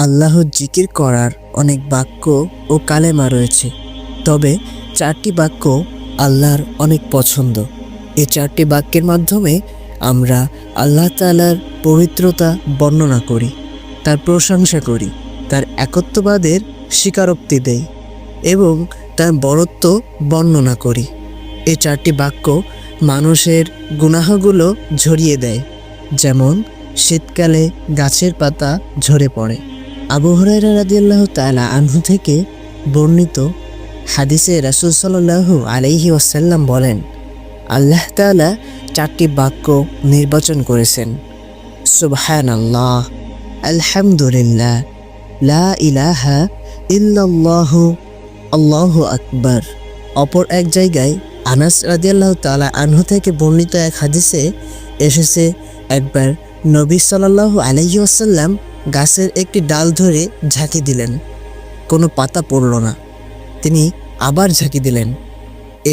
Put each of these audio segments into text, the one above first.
আল্লাহর জিকির করার অনেক বাক্য ও কালেমা রয়েছে, তবে 4টি বাক্য আল্লাহর অনেক পছন্দ। এই 4টি বাক্যের মাধ্যমে আমরা আল্লাহ তাআলার পবিত্রতা বর্ণনা করি, তার প্রশংসা করি, তার একত্ববাদের স্বীকারোক্তি দেই এবং তার বরত্ব বর্ণনা করি। এই 4টি বাক্য মানুষের গুনাহগুলো ঝরিয়ে দেয়, যেমন শীতকালে গাছের পাতা ঝরে পড়ে। আবু হুরায়রা রাদিয়াল্লাহু তাআলা আনহু থেকে বর্ণিত হাদিসে রাসূল সাল্লাল্লাহু আলাইহি ওয়াসাল্লাম বলেন, আল্লাহ তাআলা 4টি বাক্য নির্বাচন করেছেন: সুবহানাল্লাহ, আলহামদুলিল্লাহ, লা ইলাহা ইল্লাল্লাহু, আল্লাহু আকবার। অপর এক জায়গায় আনাস রাদিয়াল্লাহু তাআলা আনহু থেকে বর্ণিত এক হাদিসে এসেছে, একবার নবী সাল্লাল্লাহু আলাইহি ওয়াসাল্লাম গাছের একটি ডাল ধরে ঝাঁকি দিলেন, কোনো পাতা পড়ল না। তিনি আবার ঝাঁকি দিলেন,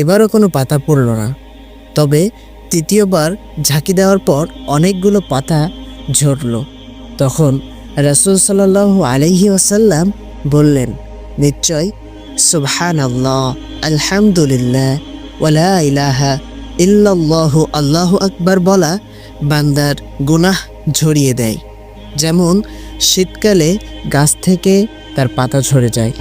এবারও কোনো পাতা পড়ল না। তবে তৃতীয়বার ঝাঁকি দেওয়ার পর অনেকগুলো পাতা ঝরল। তখন রাসূল সাল্লাল্লাহু আলাইহি ওয়াসাল্লাম বললেন, নিশ্চয় সুবহানাল্লাহ, আলহামদুলিল্লাহ, ওয়ালা ইলাহা ইল্লাল্লাহু, আল্লাহু আকবার বলা বান্দার গুনাহ ঝরিয়ে দেয়, যেমন শীতকালে গাছ থেকে তার পাতা ঝরে যায়।